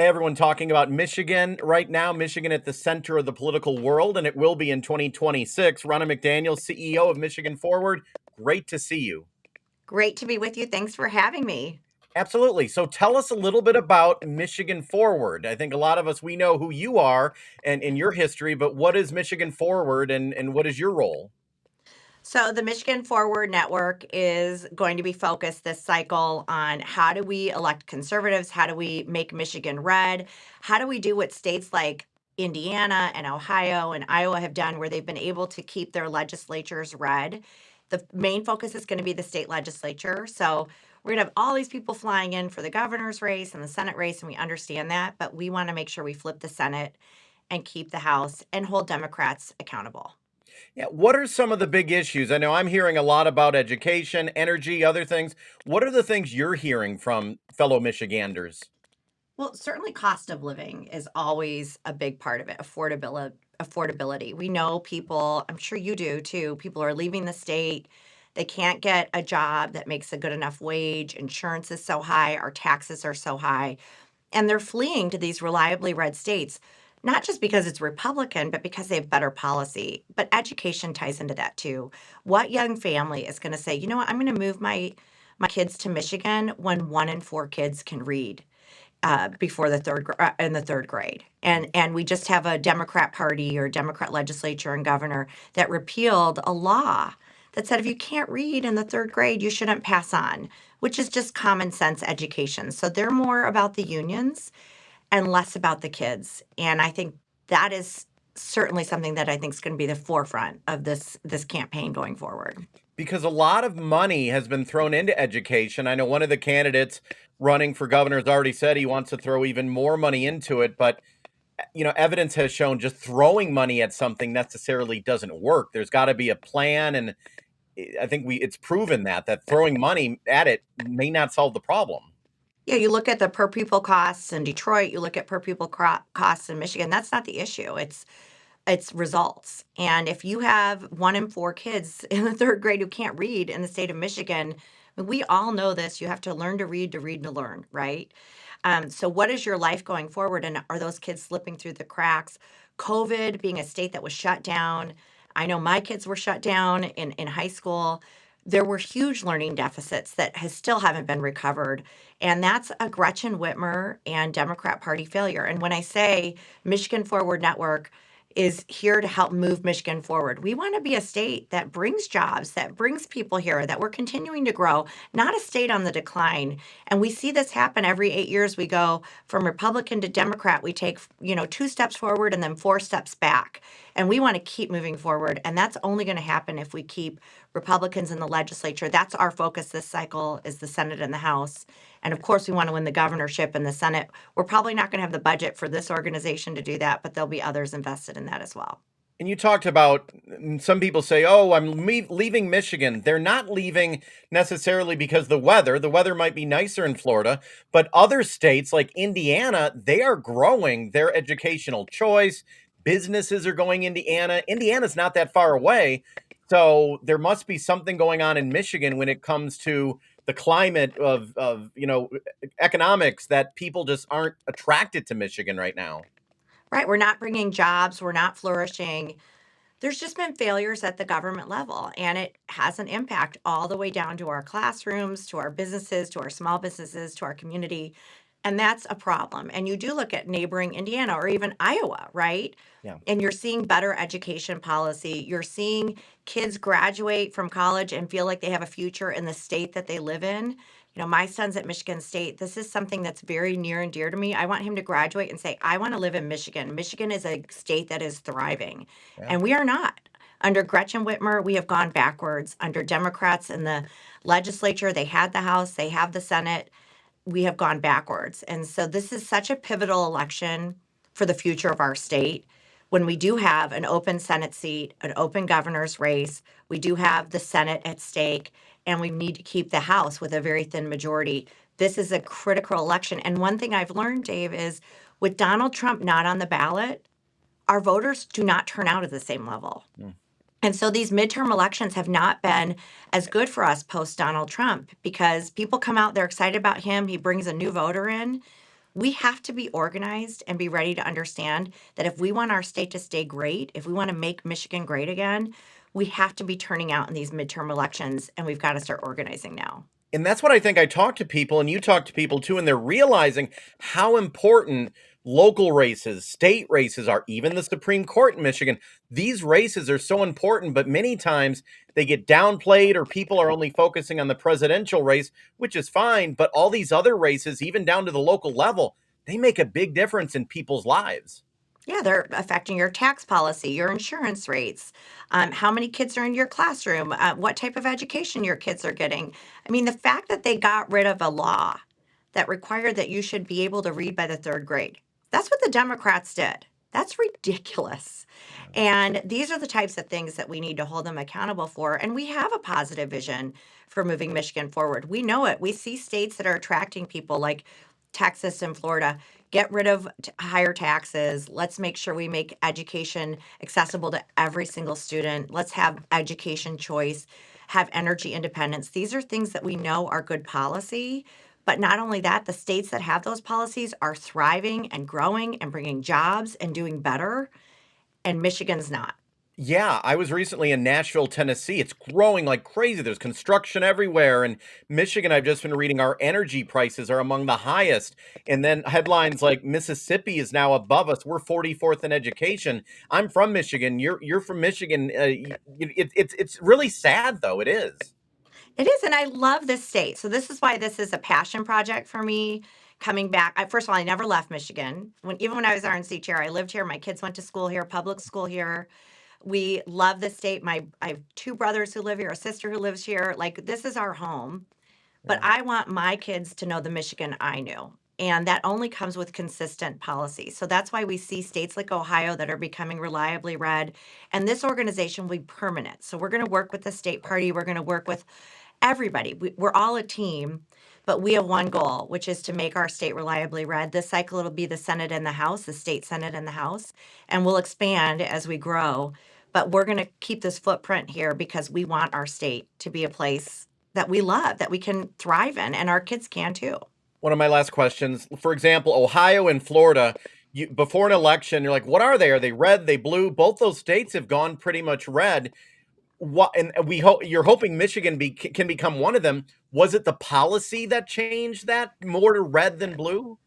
Everyone talking about Michigan right now. Michigan at the center of the political world, and it will be in 2026. Ronna McDaniel, CEO of Michigan Forward. Great to see you. Great to be with you. Thanks for having me. Absolutely. So tell us a little bit about Michigan Forward. I think a lot of us, we know who you are and your history, but what is Michigan Forward and what is your role? So, the Michigan Forward Network is going to be focused this cycle on how do we elect conservatives? How do we make Michigan red? How do we do what states like Indiana and Ohio and Iowa have done, where they've been able to keep their legislatures red? The main focus is going to be the state legislature. So, we're going to have all these people flying in for the governor's race and the Senate race, and we understand that, but we want to make sure we flip the Senate and keep the House and hold Democrats accountable. Yeah, what are some of the big issues? I know I'm hearing a lot about education, energy, other things. What are the things you're hearing from fellow Michiganders? Well, certainly cost of living is always a big part of it. Affordability. We know people, I'm sure you do too, people are leaving the state. They can't get a job that makes a good enough wage. Insurance is so high, our taxes are so high, and they're fleeing to these reliably red states, not just because it's Republican, but because they have better policy. But education ties into that too. What young family is going to say, you know what, I'm going to move my kids to Michigan when 1 in 4 kids can read? Before in the third grade, and we just have a Democrat party or Democrat legislature and governor that repealed a law that said if you can't read in the third grade, you shouldn't pass on, which is just common sense education. So they're more about the unions and less about the kids, and I think that is certainly something that I think is going to be the forefront of this campaign going forward. Because a lot of money has been thrown into education. I know one of the candidates running for governor has already said he wants to throw even more money into it, but evidence has shown just throwing money at something necessarily doesn't work. There's got to be a plan, and I think it's proven that throwing money at it may not solve the problem. Yeah, you look at the per pupil costs in Detroit, you look at per pupil costs in Michigan. That's not the issue. It's results. And if you have 1 in 4 kids in the third grade who can't read in the state of Michigan, we all know this. You have to learn to read and to learn, right? So, what is your life going forward? And are those kids slipping through the cracks? COVID being a state that was shut down. I know my kids were shut down in high school. There were huge learning deficits that still haven't been recovered. And that's a Gretchen Whitmer and Democrat Party failure. And when I say Michigan Forward Network is here to help move Michigan forward. We want to be a state that brings jobs, that brings people here, that we're continuing to grow, not a state on the decline. And we see this happen every 8 years. We go from Republican to Democrat. We take, 2 steps forward and then 4 steps back. And we want to keep moving forward. And that's only going to happen if we keep Republicans in the legislature. That's our focus this cycle is the Senate and the House. And of course, we want to win the governorship and the Senate. We're probably not going to have the budget for this organization to do that, but there'll be others invested in that as well. And you talked about some people say, "Oh, I'm leaving Michigan." They're not leaving necessarily because the weather might be nicer in Florida, but other states like Indiana, they are growing their educational choice. Businesses are going Indiana. Indiana's not that far away. So there must be something going on in Michigan when it comes to the climate of economics that people just aren't attracted to Michigan right now. Right? We're not bringing jobs, we're not flourishing. There's just been failures at the government level, and it has an impact all the way down to our classrooms, to our businesses, to our small businesses, to our community. And that's a problem. And you do look at neighboring Indiana or even Iowa, right? Yeah. And you're seeing better education policy. You're seeing kids graduate from college and feel like they have a future in the state that they live in. My son's at Michigan State. This is something that's very near and dear to me. I want him to graduate and say, I want to live in Michigan. Michigan is a state that is thriving, Yeah. and we are not. Under Gretchen Whitmer, we have gone backwards. Under Democrats in the legislature, they had the House, they have the Senate. We have gone backwards. And so this is such a pivotal election for the future of our state. When we do have an open Senate seat, an open governor's race, we do have the Senate at stake, and we need to keep the House with a very thin majority. This is a critical election. And one thing I've learned, Dave, is with Donald Trump not on the ballot, our voters do not turn out at the same level. Mm. And so these midterm elections have not been as good for us post Donald Trump because people come out, they're excited about him. He brings a new voter in. We have to be organized and be ready to understand that if we want our state to stay great, if we want to make Michigan great again, we have to be turning out in these midterm elections, and we've got to start organizing now. And that's what I think. I talk to people, and you talk to people too, and they're realizing how important local races, state races are, even the Supreme Court in Michigan. These races are so important, but many times they get downplayed, or people are only focusing on the presidential race, which is fine. But all these other races, even down to the local level, they make a big difference in people's lives. Yeah, they're affecting your tax policy, your insurance rates, how many kids are in your classroom, what type of education your kids are getting. I mean, the fact that they got rid of a law that required that you should be able to read by the third grade, that's what the Democrats did. That's ridiculous. And these are the types of things that we need to hold them accountable for. And we have a positive vision for moving Michigan forward. We know it. We see states that are attracting people like Texas and Florida. Get rid of higher taxes. Let's make sure we make education accessible to every single student. Let's have education choice, have energy independence. These are things that we know are good policy. But not only that, the states that have those policies are thriving and growing and bringing jobs and doing better, and Michigan's not. Yeah, I was recently in Nashville, Tennessee. It's growing like crazy. There's construction everywhere. And Michigan, I've just been reading, our energy prices are among the highest. And then headlines like Mississippi is now above us. We're 44th in education. I'm from Michigan. You're from Michigan. It's really sad though. It is. It is, and I love this state. So this is why this is a passion project for me. Coming back, first of all, I never left Michigan. Even when I was RNC chair, I lived here. My kids went to school here, public school here. We love the state. I have two brothers who live here, a sister who lives here. Like, this is our home. But Yeah. I want my kids to know the Michigan I knew. And that only comes with consistent policy. So that's why we see states like Ohio that are becoming reliably red. And this organization will be permanent. So we're going to work with the state party. We're going to work with everybody. We're all a team, but we have one goal, which is to make our state reliably red. This cycle, it'll be the Senate and the House, the state Senate and the House, and we'll expand as we grow. But we're going to keep this footprint here because we want our state to be a place that we love, that we can thrive in, and our kids can too. One of my last questions. For example, Ohio and Florida, before an election, you're like, what are they? Are they red? They blue? Both those states have gone pretty much red. What, and we hope you're hoping Michigan can become one of them. Was it the policy that changed that more to red than blue?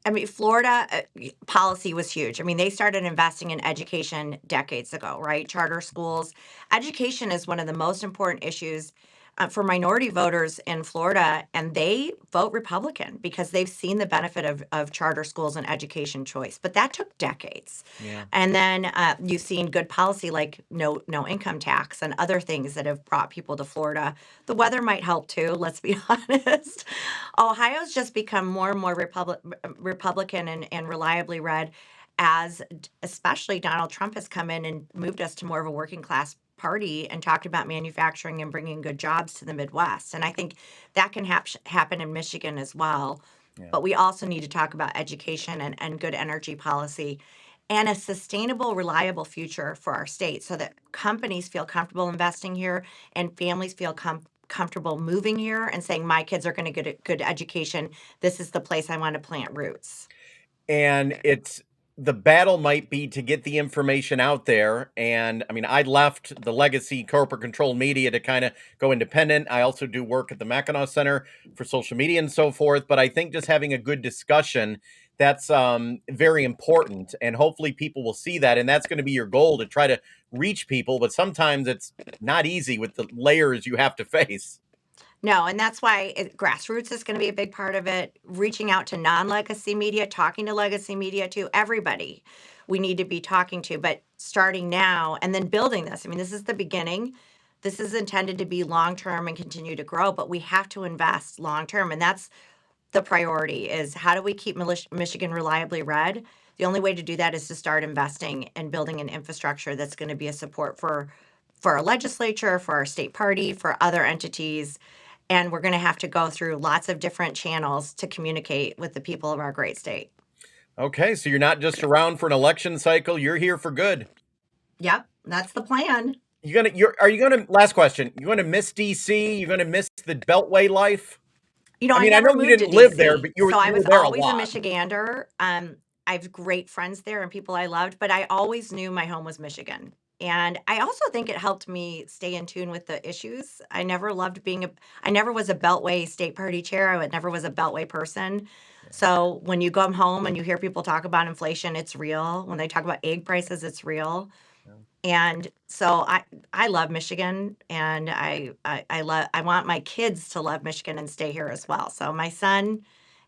I mean, Florida policy was huge. I mean, they started investing in education decades ago, right? Charter schools. Education is one of the most important issues for minority voters in Florida, and they vote Republican because they've seen the benefit of charter schools and education choice. But that took decades. Yeah. And then you've seen good policy like no income tax and other things that have brought people to Florida. The weather might help too, let's be honest. Ohio's just become more and more Republican and reliably red as especially Donald Trump has come in and moved us to more of a working class party and talked about manufacturing and bringing good jobs to the Midwest. And I think that can happen in Michigan as well. Yeah. But we also need to talk about education and good energy policy and a sustainable, reliable future for our state so that companies feel comfortable investing here and families feel comfortable moving here and saying, my kids are going to get a good education. This is the place I want to plant roots. And it's the battle might be to get the information out there. And I mean, I left the legacy corporate controlled media to kind of go independent. I also do work at the Mackinac Center for social media and so forth. But I think just having a good discussion, that's very important. And hopefully people will see that. And that's going to be your goal, to try to reach people. But sometimes it's not easy with the layers you have to face. No, and that's why grassroots is going to be a big part of it. Reaching out to non-legacy media, talking to legacy media too, everybody we need to be talking to, but starting now and then building this. I mean, this is the beginning. This is intended to be long-term and continue to grow, but we have to invest long-term. And that's the priority is how do we keep Michigan reliably red? The only way to do that is to start investing and building an infrastructure that's going to be a support for our legislature, for our state party, for other entities. And we're going to have to go through lots of different channels to communicate with the people of our great state. Okay, so you're not just around for an election cycle, you're here for good. Yep, that's the plan. Are you gonna, last question, you gonna miss DC? You're gonna miss the Beltway life? I I mean, I know never you moved to didn't live there, DC, but so I you were was there a always a lot. Michigander. I have great friends there and people I loved, but I always knew my home was Michigan. And I also think it helped me stay in tune with the issues. I never was a Beltway state party chair. Never was a Beltway person. Yeah, So when you come home and you hear people talk about inflation, it's real. When they talk about egg prices, it's real. yeah. And so I love Michigan, and I want my kids to love Michigan and stay here as well. So my son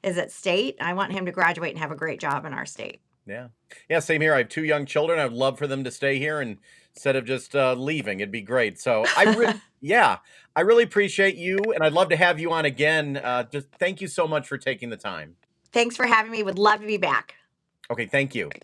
is at state. I want him to graduate and have a great job in our state. Yeah. Yeah, same here. I have 2 young children. I would love for them to stay here and instead of just, leaving. It'd be great. So yeah, I really appreciate you, and I'd love to have you on again. Just thank you so much for taking the time. Thanks for having me. Would love to be back. Okay, thank you.